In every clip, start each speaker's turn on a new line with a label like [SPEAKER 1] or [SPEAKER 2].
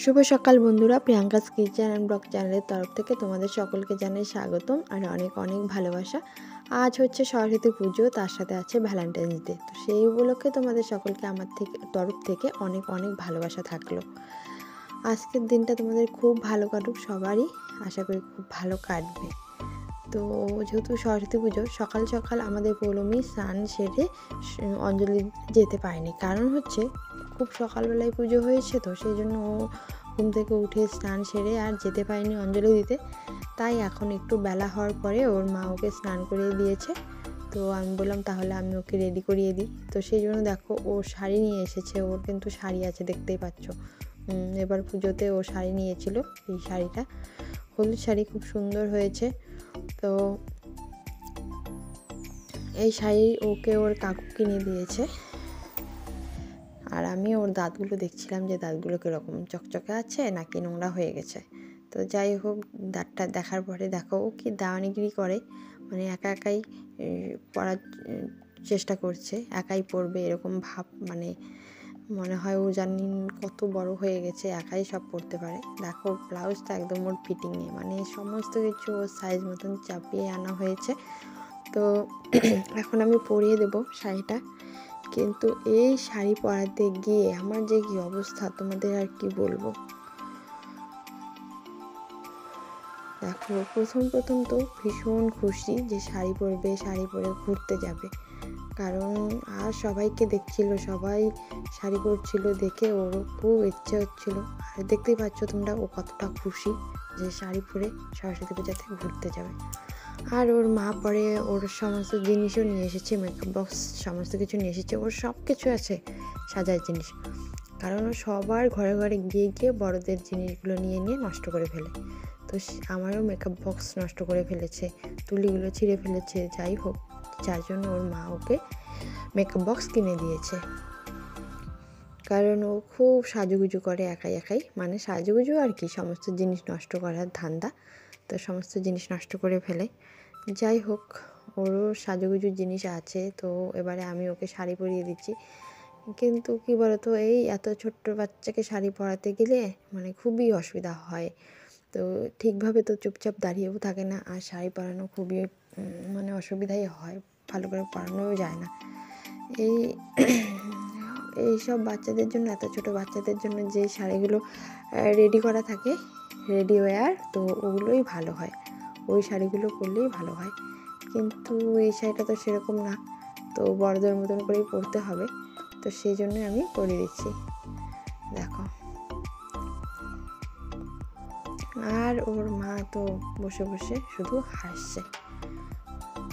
[SPEAKER 1] শুভ সকাল বন্ধুরা, Priyanka's kitchen and blog চ্যানেলের তরফ থেকে তোমাদের সকলকে জানাই স্বাগতম আর অনেক অনেক ভালোবাসা। আজ হচ্ছে সরস্বতী পুজো, তার সাথে আছে ভ্যালেন্টাইন্স ডে। তো সেই উপলক্ষে তোমাদের সকলকে আমার তরফ থেকে অনেক অনেক ভালোবাসা থাকলো। আজকের দিনটা তোমাদের খুব ভালো কাটুক, সবারই আশা করি খুব ভালো কাটবে। তো যেহেতু সরস্বতী পুজো, সকাল সকাল আমাদের পৌলমী স্নান সেরে অঞ্জলি যেতে পারেনি, কারণ হচ্ছে খুব সকালবেলায় পুজো হয়েছে, তো সেই জন্য ও ঘুম থেকে উঠে স্নান সেরে আর যেতে পারেনি অঞ্জলি দিতে। তাই এখন একটু বেলা হওয়ার পরে ওর মা ওকে স্নান করিয়ে দিয়েছে। তো আমি বললাম তাহলে আমি ওকে রেডি করিয়ে দিই। তো সেই জন্য দেখো ও শাড়ি নিয়ে এসেছে, ওর কিন্তু শাড়ি আছে, দেখতেই পাচ্ছ। এবার পুজোতে ও শাড়ি নিয়েছিল, এই শাড়িটা হলুদ শাড়ি, খুব সুন্দর হয়েছে। তো এই শাড়ি ওকে ওর কাকু কিনে দিয়েছে। আর আমি ওর দাঁতগুলো দেখছিলাম যে দাঁতগুলো কীরকম চকচকে আছে নাকি নোংরা হয়ে গেছে। তো যাই হোক, দাঁতটা দেখার পরে দেখো ও কি দাওয়ানিগিরি করে, মানে একা একাই পরার চেষ্টা করছে, একাই পরবে এরকম ভাব, মানে মনে হয় ও জানি কত বড় হয়ে গেছে, একাই সব পরতে পারে। দেখো ব্লাউজটা একদম ওর ফিটিং নেই, মানে সমস্ত কিছু ওর সাইজ মতন চাপিয়ে আনা হয়েছে। তো এখন আমি পরিয়ে দেবো শাড়িটা, কিন্তু এই শাড়ি পরাতে গিয়ে আমার যে কি অবস্থা তোমাদের আর কি বলবো। দেখো প্রথম তো ভীষণ খুশি যে শাড়ি পরবে, শাড়ি পরে ঘুরতে যাবে, কারণ আর সবাইকে দেখছিল, সবাই শাড়ি পরছিল দেখে ওরও খুব ইচ্ছে হচ্ছিল। আর দেখতেই পাচ্ছ তোমরা ও কতটা খুশি যে শাড়ি পরে সরস্বতী পূজাতে ঘুরতে যাবে। আর ওর মা পরে ওর সমস্ত জিনিসও নিয়ে এসেছে, মেকআপ বক্স সমস্ত কিছু নিয়ে এসেছে, ওর সব কিছু আছে সাজার জিনিস, কারণ ও সবার ঘরে ঘরে গিয়ে গিয়ে বড়দের জিনিসগুলো নিয়ে নিয়ে নষ্ট করে ফেলে। তো আমারও মেকআপ বক্স নষ্ট করে ফেলেছে, তুলিগুলো ছিঁড়ে ফেলেছে। যাই হোক, যার জন্য ওর মা ওকে মেকআপ বক্স কিনে দিয়েছে, কারণ ও খুব সাজুগুজু করে একাই, মানে সাজুগুজু আর কি, সমস্ত জিনিস নষ্ট করার ধান্দা, তো সমস্ত জিনিস নষ্ট করে ফেলে। যাই হোক, ওরও সাজুগুজুর জিনিস আছে। তো এবারে আমি ওকে শাড়ি পরিয়ে দিচ্ছি, কিন্তু কী বলতো, এই এত ছোট্ট বাচ্চাকে শাড়ি পরাতে গেলে মানে খুবই অসুবিধা হয়। তো ঠিকভাবে তো চুপচাপ দাঁড়িয়েও থাকে না, আর শাড়ি পরানো খুবই মানে অসুবিধাই হয়, ভালো করে পরানোও যায় না। এইসব বাচ্চাদের জন্য, এত ছোট বাচ্চাদের জন্য যে শাড়িগুলো রেডি করা থাকে, রেডি ওয়্যার, তো ওগুলোই ভালো হয়, ওই শাড়িগুলো পরলেই ভালো হয়। কিন্তু এই শাড়িটা তো সেরকম না, তো বড়দের মতন করেই পরতে হবে, তো সেই জন্য আমি পরিয়ে দিচ্ছি। দেখো, আর ওর মা তো বসে বসে শুধু হাসছে,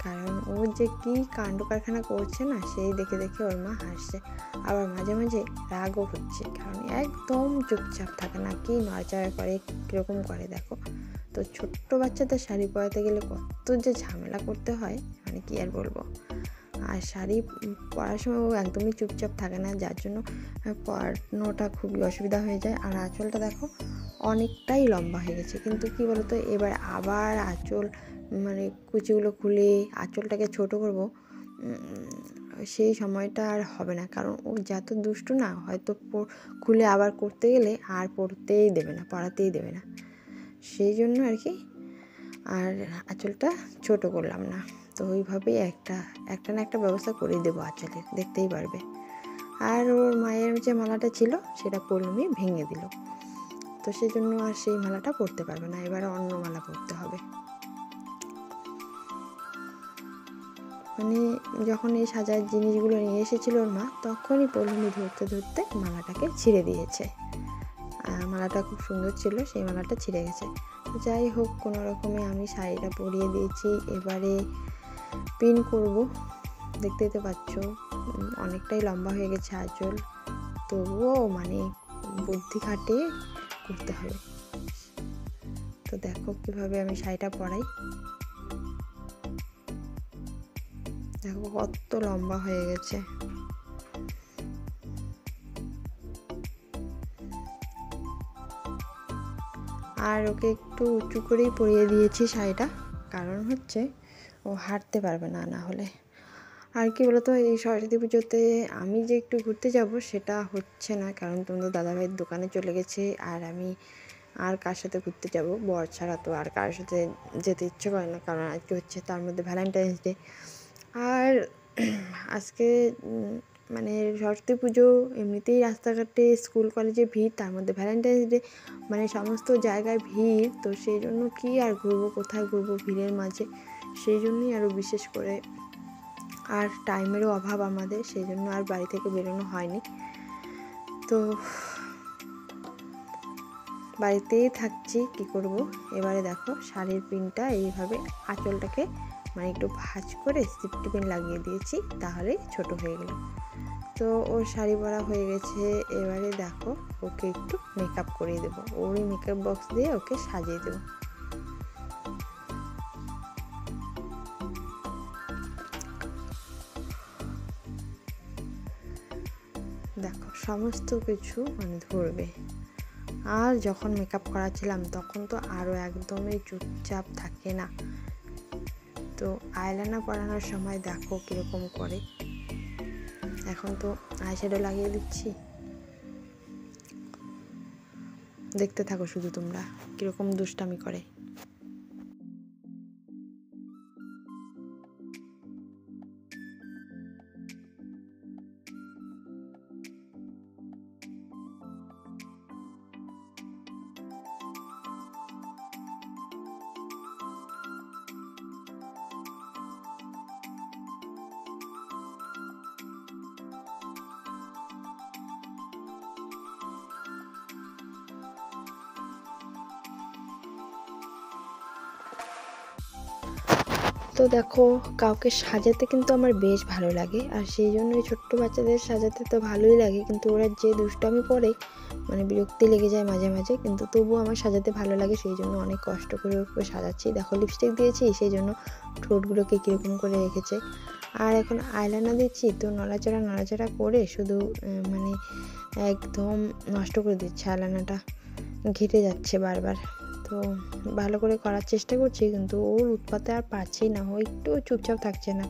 [SPEAKER 1] কারণ ও যে কি কাণ্ড কারখানা করছে না, সেই দেখে দেখে ওর মা হাসছে। আবার মাঝে মাঝে রাগও হচ্ছে, কারণ একদম চুপচাপ থাকে না, কি নড়াচড়া করে, কীরকম করে দেখো। তো ছোট্ট বাচ্চাদের শাড়ি পরাতে গেলে কত যে ঝামেলা করতে হয়, মানে কি আর বলবো। আর শাড়ি পরার সময় ও একদমই চুপচাপ থাকে না, যার জন্য পরানোটা খুবই অসুবিধা হয়ে যায়। আর আঁচলটা দেখো অনেকটাই লম্বা হয়ে গেছে, কিন্তু কি বলতো, এবার আবার আঁচল মানে কুচিগুলো খুলে আঁচলটাকে ছোট করব, সেই সময়টা আর হবে না, কারণ ও যত দুষ্টু না, হয়তো খুলে আবার করতে গেলে আর পড়তেই দেবে না, পড়াতেই দেবে না, সেই জন্য আর কি আর আঁচলটা ছোট করলাম না। তো ওইভাবেই একটা না একটা ব্যবস্থা করে দেবো আঁচলের, দেখতেই পারবে। আর ওর মায়ের যে মালাটা ছিল সেটা পৌলমী ভেঙে দিল, তো সেই জন্য আর সেই মালাটা পরতে পারবে না, এবার অন্য মালা পরতে হবে। মানে যখন এই সাজার জিনিসগুলো নিয়ে এসেছিল ওর মা, তখনই পৌলমী ধরতে ধরতে মালাটাকে ছিঁড়ে দিয়েছে। মালাটা খুব সুন্দর ছিল, সেই মালাটা ছিঁড়ে গেছে। যাই হোক, কোনো রকমে আমি শাড়িটা পরিয়ে দিয়েছি। এবারে পিন করব, দেখতেই তো পাচ্ছ অনেকটাই লম্বা হয়ে গেছে আঁচল, তবুও মানে বুদ্ধি খাটিয়ে করতে হবে। তো দেখো কিভাবে আমি শাড়িটা পরাই, দেখো কত লম্বা হয়ে গেছে। আর ওকে একটু উঁচু করেই পরিয়ে দিয়েছি শাড়িটা, কারণ হচ্ছে ও হাঁটতে পারবে না, না হলে। আর কি বলতো, এই সরস্বতী পুজোতে আমি যে একটু ঘুরতে যাব সেটা হচ্ছে না, কারণ তোমাদের দাদাভাইয়ের দোকানে চলে গেছে। আর আমি আর কার সাথে ঘুরতে যাব, বর ছাড়া তো আর কার সাথে যেতে ইচ্ছে করে না, কারণ আজকে হচ্ছে তার মধ্যে ভ্যালেন্টাইন্স ডে। আর আজকে মানে সরস্বতী পুজো এমনিতেই রাস্তাঘাটে স্কুল কলেজে ভিড়, তার মধ্যে ভ্যালেন্টাইন্স ডে, মানে সমস্ত জায়গায় ভিড়। তো সেই জন্য কি আর ঘুরবো, কোথায় ঘুরবো ভিড়ের মাঝে, সেই জন্যই আরও বিশেষ করে আর টাইমেরও অভাব আমাদের, সেই জন্য আর বাড়ি থেকে বেরোনো হয়নি। তো বাড়িতেই থাকছি, কি করব। এবারে দেখো শাড়ির পিনটা এইভাবে আঁচলটাকে মানে একটু ভাঁজ করে সিফটি পিন লাগিয়ে দিয়েছি, তাহলে ছোট হয়ে গেল। তো ওর শাড়ি পরা হয়ে গেছে। এবারে দেখো ওকে একটু মেকআপ করিয়ে দেবো, ওরই মেকআপ বক্স দিয়ে ওকে সাজিয়ে দেবো। দেখো সমস্ত কিছু মানে ধরবে। আর যখন মেকআপ করাচ্ছিলাম তখন তো আরও একদমই চুপচাপ থাকে না। তো আইলাইনার পরানোর সময় দেখো কীরকম করে। এখন তো আইশ্যাডো লাগিয়ে দিচ্ছি, দেখতে থাকো শুধু তোমরা কীরকম দুষ্টামি করে। তো দেখো কাউকে সাজাতে কিন্তু আমার বেশ ভালো লাগে, আর সেই জন্য ওই ছোট্ট বাচ্চাদের সাজাতে তো ভালোই লাগে, কিন্তু ওরা যে দুষ্টামি করে মানে বিরক্তি লেগে যায় মাঝে মাঝে, কিন্তু তবুও আমার সাজাতে ভালো লাগে, সেই জন্য অনেক কষ্ট করে ওকে সাজাচ্ছি। দেখো লিপস্টিক দিয়েছি, সেই জন্য ঠোঁটগুলোকে কীরকম করে রেখেছে। আর এখন আইলাইনার দিচ্ছি, তো নড়াচড়া করে শুধু মানে একদম নষ্ট করে দিচ্ছে, আইলাইনারটা ঘেটে যাচ্ছে বারবার। তো ভালো করে করার চেষ্টা করছি, কিন্তু ওর উৎপাতে আর পারছি না, ও একটু চুপচাপ থাকছে না।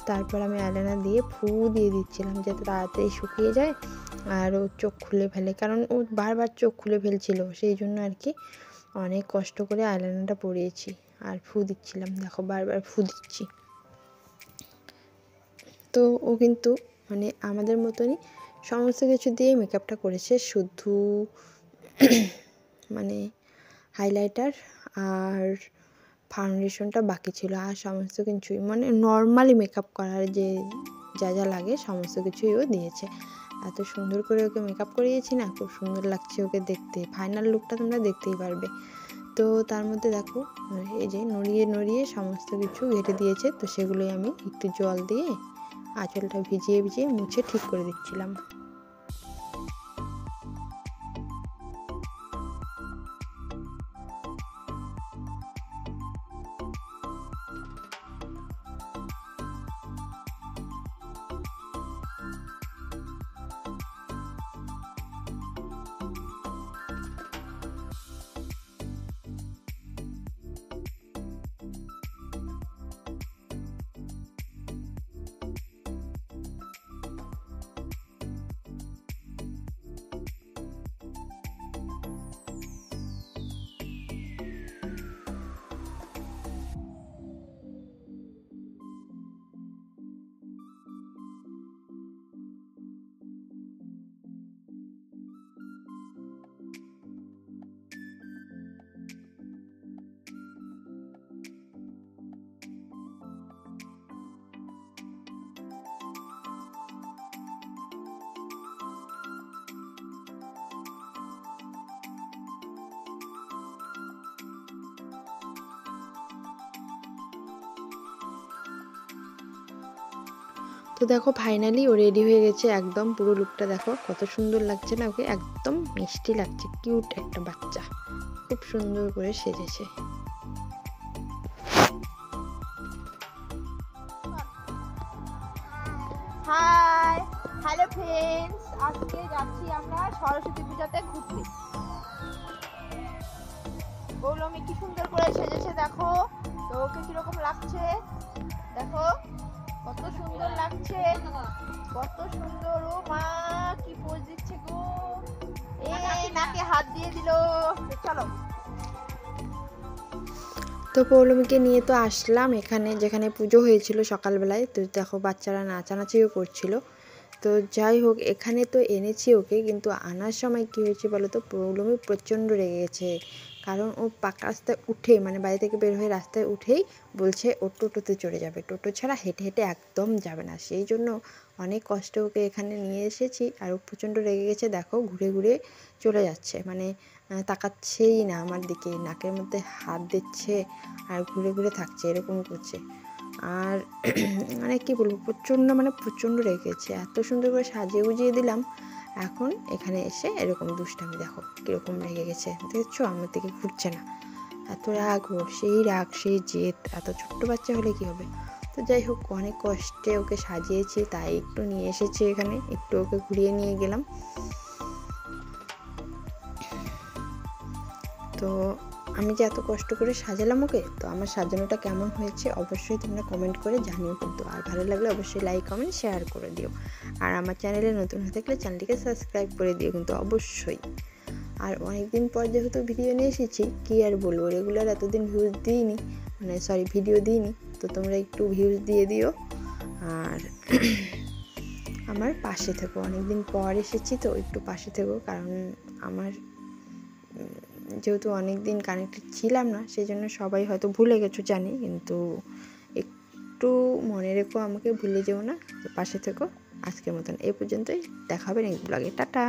[SPEAKER 1] তারপর আমি আইলাইনার দিয়ে ফু দিয়ে দিচ্ছিলাম যাতে তাড়াতাড়ি শুকিয়ে যায় আর ও চোখ খুলে ফেলে, কারণ ও বারবার চোখ খুলে ফেলছিল, সেই জন্য আর কি অনেক কষ্ট করে আইলাইনারটা পরিয়েছি আর ফু দিচ্ছিলাম। দেখো বারবার ফু দিচ্ছি। তো ও কিন্তু মানে আমাদের মতনই সমস্ত কিছু দিয়ে মেকআপটা করেছে, শুধু মানে হাইলাইটার আর ফাউন্ডেশনটা বাকি ছিল, আর সমস্ত কিছুই মানে নর্মালি মেকআপ করার যে যা যা লাগে সমস্ত কিছুই ও দিয়েছে। এত সুন্দর করে ওকে মেকআপ করিয়েছি না, খুব সুন্দর লাগছে ওকে দেখতে। ফাইনাল লুকটা তোমরা দেখতেই পারবে। তো তার মধ্যে দেখো এই যে নড়িয়ে নড়িয়ে সমস্ত কিছু ঘেটে দিয়েছে, তো সেগুলোই আমি একটু জল দিয়ে আঁচলটা ভিজিয়ে ভিজিয়ে মুছে ঠিক করে দিচ্ছিলাম। তো দেখো ফাইনালি ও রেডি হয়ে গেছে, একদম পুরো লুকটা দেখো কত সুন্দর লাগছে না ওকে, একদম মিষ্টি লাগছে, কিউট একটা বাচ্চা, খুব সুন্দর করে সেজেছে।
[SPEAKER 2] হাই হ্যালো ফ্রেন্ডস, আজকে যাচ্ছি আমরা সরস্বতী পূজাতে ঘুরতে। গৌলমি কি সুন্দর করে সেজেছে দেখো, তো ওকে কিরকম লাগছে দেখো, কত সুন্দর লাগছে, কত সুন্দর। ও মা, কি পোজ দিচ্ছে গো। এই নাকে হাত দিয়ে দিল। চলো।
[SPEAKER 1] তো পৌলমীকে নিয়ে তো আসলাম এখানে, যেখানে পুজো হয়েছিল সকালবেলায়। তো দেখো বাচ্চারা নাচানাচিও করছিল। তো যাই হোক, এখানে তো এনেছি ওকে, কিন্তু আনার সময় কী হয়েছে বলো তো, পৌলমী প্রচণ্ড রেগে গেছে। কারণ ও পাকা রাস্তায় উঠে, মানে বাড়ি থেকে বের হয়ে রাস্তায় উঠেই বলছে ও টোটোতে চড়ে যাবে, টোটো ছাড়া হেঁটে হেঁটে একদম যাবে না। সেই জন্য অনেক কষ্ট ওকে এখানে নিয়ে এসেছি। আর ও প্রচণ্ড রেগে গেছে, দেখো ঘুরে ঘুরে চলে যাচ্ছে, মানে তাকাচ্ছেই না আমার দিকে, নাকের মধ্যে হাত দিচ্ছে আর ঘুরে ঘুরে থাকছে, এরকম করছে। আর মানে কী বলবো, প্রচণ্ড রেগেছে। এত সুন্দর করে সাজিয়ে গুজিয়ে দিলাম, এখন এখানে এসে এরকম দুষ্টামি, দেখো কীরকম রেগে গেছে, দেখছো আমার দিকে ঘুরছে না। এত রাগ ওর, সেই জেদ। এত ছোট্ট বাচ্চা হলে কী হবে। তো যাই হোক, অনেক কষ্টে ওকে সাজিয়েছি, তাই একটু নিয়ে এসেছি এখানে, একটু ওকে ঘুরিয়ে নিয়ে গেলাম। তো আমি যে এত কষ্ট করে সাজালাম ওকে, তো আমার সাজানোটা কেমন হয়েছে অবশ্যই তোমরা কমেন্ট করে জানিও কিন্তু। আর ভালো লাগলে অবশ্যই লাইক কমেন্ট শেয়ার করে দিও। আর আমার চ্যানেলে নতুন হয়ে থাকলে চ্যানেলটিকে সাবস্ক্রাইব করে দিও কিন্তু অবশ্যই। আর অনেক দিন পর যেহেতু ভিডিও নিয়ে এসেছি, কী আর বলবো, রেগুলার এতদিন ভিউজ দিইনি, ভিডিও দিইনি। তো তোমরা একটু ভিউজ দিয়ে দিও। আর আমার পাশে থেকো, অনেকদিন পর এসেছি তো একটু পাশে থেকো। কারণ আমার যেহেতু অনেক দিন কানেক্টেড ছিলাম না, সেই জন্য সবাই হয়তো ভুলে গেছো জানি, কিন্তু একটু মনে রেখো, আমাকে ভুলে যেও না। পাশে থেকো। আজকের মতন এই পর্যন্তই, দেখা হবে নেক্সট ব্লগে। টাটা।